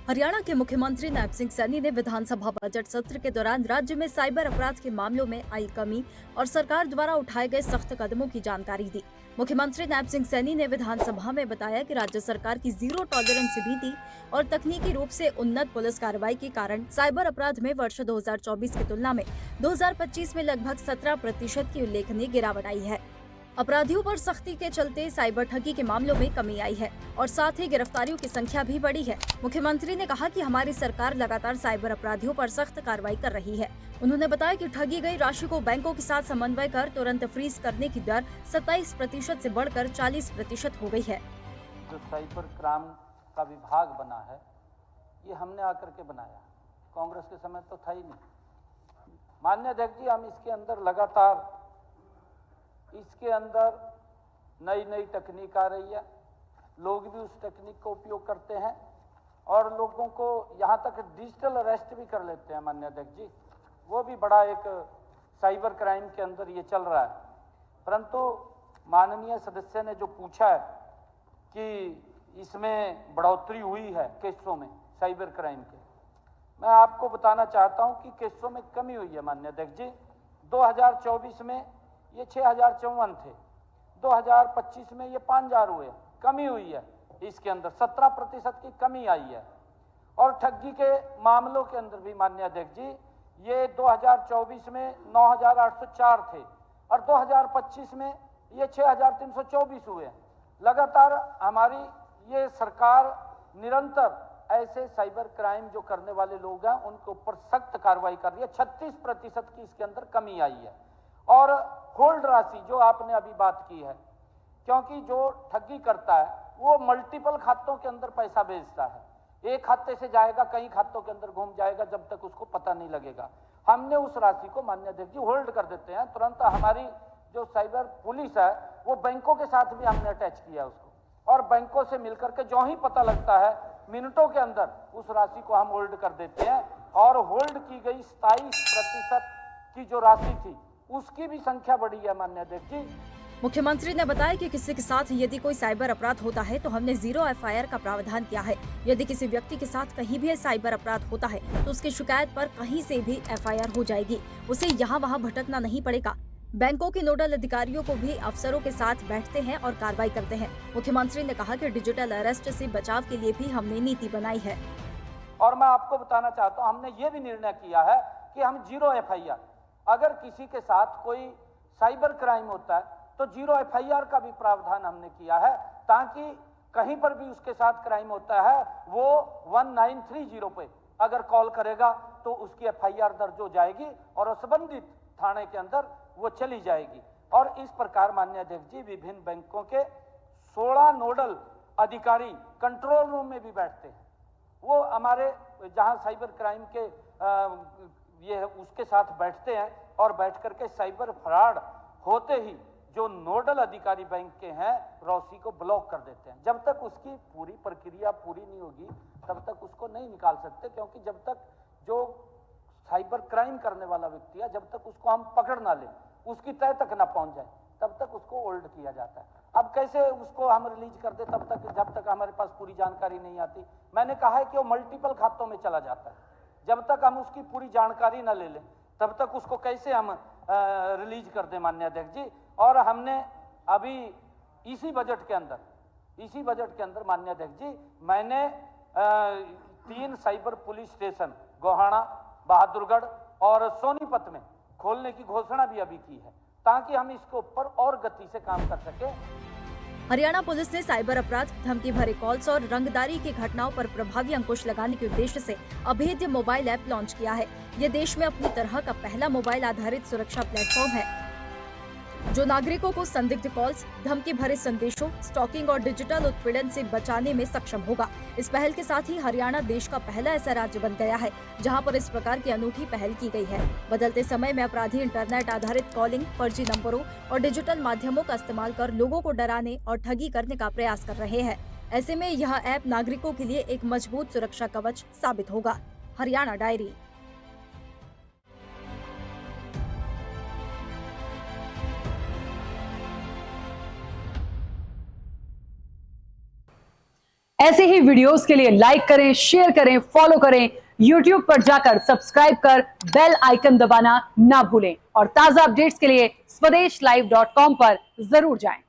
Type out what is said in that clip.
हरियाणा के मुख्यमंत्री नैब सिंह सैनी ने विधानसभा बजट सत्र के दौरान राज्य में साइबर अपराध के मामलों में आई कमी और सरकार द्वारा उठाए गए सख्त कदमों की जानकारी दी। मुख्यमंत्री नैब सिंह सैनी ने विधानसभा में बताया कि राज्य सरकार की जीरो टॉलरेंस नीति और तकनीकी रूप से उन्नत पुलिस कार्रवाई के कारण साइबर अपराध में वर्ष 2024 की तुलना में 2025 में लगभग 17% की उल्लेखनीय गिरावट आई है। अपराधियों पर सख्ती के चलते साइबर ठगी के मामलों में कमी आई है और साथ ही गिरफ्तारियों की संख्या भी बढ़ी है। मुख्यमंत्री ने कहा कि हमारी सरकार लगातार साइबर अपराधियों पर सख्त कार्रवाई कर रही है। उन्होंने बताया कि ठगी गई राशि को बैंकों के साथ समन्वय कर तुरंत फ्रीज करने की दर 27% से बढ़कर 40% हो गई है। जो साइबर क्राइम का विभाग बना है, ये हमने आकर के बनाया, कांग्रेस के समय तो था ही नहीं। माननीय अध्यक्ष जी, हम इसके अंदर लगातार नई नई तकनीक आ रही है, लोग भी उस तकनीक का उपयोग करते हैं और लोगों को यहाँ तक डिजिटल अरेस्ट भी कर लेते हैं। माननीय अध्यक्ष जी, वो भी बड़ा एक साइबर क्राइम के अंदर ये चल रहा है। परंतु माननीय सदस्य ने जो पूछा है कि इसमें बढ़ोतरी हुई है केसों में साइबर क्राइम के, मैं आपको बताना चाहता हूं कि केसों में कमी हुई है। माननीय अध्यक्ष जी, 2024 में ये 6054 थे, 2025 में ये 5000 हुए, कमी हुई है। इसके अंदर 17% की कमी आई है। और ठगी के मामलों के अंदर भी माननीय अध्यक्ष जी, ये 2024 में 9804 थे और 2025 में ये 6324 हुए। लगातार हमारी ये सरकार निरंतर ऐसे साइबर क्राइम जो करने वाले लोग हैं उनके ऊपर सख्त कार्रवाई कर रही है। 36% की इसके अंदर कमी आई है। और होल्ड राशि जो आपने अभी बात की है, क्योंकि जो ठगी करता है वो मल्टीपल खातों के अंदर पैसा भेजता है, एक खाते से जाएगा कई खातों के अंदर घूम जाएगा जब तक उसको पता नहीं लगेगा। हमने उस राशि को माननीय अध्यक्ष जी होल्ड कर देते हैं। तुरंत हमारी जो साइबर पुलिस है वो बैंकों के साथ भी हमने अटैच किया उसको, और बैंकों से मिलकर के जो ही पता लगता है मिनटों के अंदर उस राशि को हम होल्ड कर देते हैं। और होल्ड की गई 27% की जो राशि थी उसकी भी संख्या बढ़ी है। माननीय अध्यक्ष जी, मुख्यमंत्री ने बताया कि किसी के साथ यदि कोई साइबर अपराध होता है तो हमने जीरो FIR का प्रावधान किया है। यदि किसी व्यक्ति के साथ कहीं भी साइबर अपराध होता है तो उसकी शिकायत पर कहीं से भी FIR हो जाएगी, उसे यहाँ वहाँ भटकना नहीं पड़ेगा। बैंकों के नोडल अधिकारियों को भी अफसरों के साथ बैठते हैं और कार्रवाई करते हैं। मुख्यमंत्री ने कहा कि डिजिटल अरेस्ट से बचाव के लिए भी हमने नीति बनाई है। और मैं आपको बताना चाहता हूँ, हमने ये भी निर्णय किया है कि हम जीरो FIR, अगर किसी के साथ कोई साइबर क्राइम होता है तो जीरो FIR का भी प्रावधान हमने किया है, ताकि कहीं पर भी उसके साथ क्राइम होता है वो 1930 पे अगर कॉल करेगा तो उसकी FIR दर्ज हो जाएगी और संबंधित थाने के अंदर वो चली जाएगी। और इस प्रकार माननीय अध्यक्ष जी, विभिन्न बैंकों के 16 नोडल अधिकारी कंट्रोल रूम में भी बैठते हैं। वो हमारे जहां साइबर क्राइम के ये उसके साथ बैठते हैं और बैठ करके साइबर फ्रॉड होते ही जो नोडल अधिकारी बैंक के हैं राशि को ब्लॉक कर देते हैं। जब तक उसकी पूरी प्रक्रिया पूरी नहीं होगी तब तक उसको नहीं निकाल सकते, क्योंकि जब तक जो साइबर क्राइम करने वाला व्यक्ति है जब तक उसको हम पकड़ ना लें, उसकी तय तक ना पहुंच जाए, तब तक उसको होल्ड किया जाता है। अब कैसे उसको हम रिलीज कर दे तब तक, जब तक हमारे पास पूरी जानकारी नहीं आती। मैंने कहा है कि वो मल्टीपल खातों में चला जाता है, जब तक हम उसकी पूरी जानकारी ना ले लें तब तक उसको कैसे हम रिलीज कर दें। माननीय अध्यक्ष जी, और हमने अभी इसी बजट के अंदर माननीय अध्यक्ष जी, मैंने 3 cyber police station Gohana, Bahadurgarh और सोनीपत में खोलने की घोषणा भी अभी की है, ताकि हम इसके ऊपर और गति से काम कर सके। हरियाणा पुलिस ने साइबर अपराध, धमकी भरे कॉल्स और रंगदारी की घटनाओं पर प्रभावी अंकुश लगाने के उद्देश्य से अभेद्य मोबाइल ऐप लॉन्च किया है। ये देश में अपनी तरह का पहला मोबाइल आधारित सुरक्षा प्लेटफॉर्म है जो नागरिकों को संदिग्ध कॉल्स, धमकी भरे संदेशों, स्टॉकिंग और डिजिटल उत्पीड़न से बचाने में सक्षम होगा। इस पहल के साथ ही हरियाणा देश का पहला ऐसा राज्य बन गया है जहां पर इस प्रकार की अनूठी पहल की गई है। बदलते समय में अपराधी इंटरनेट आधारित कॉलिंग, फर्जी नंबरों और डिजिटल माध्यमों का इस्तेमाल कर लोगों को डराने और ठगी करने का प्रयास कर रहे हैं। ऐसे में यह ऐप नागरिकों के लिए एक मजबूत सुरक्षा कवच साबित होगा। हरियाणा डायरी। ऐसे ही वीडियोस के लिए लाइक करें, शेयर करें, फॉलो करें। YouTube पर जाकर सब्सक्राइब कर बेल आइकन दबाना ना भूलें और ताजा अपडेट्स के लिए स्वदेशलाइव.com पर जरूर जाएं।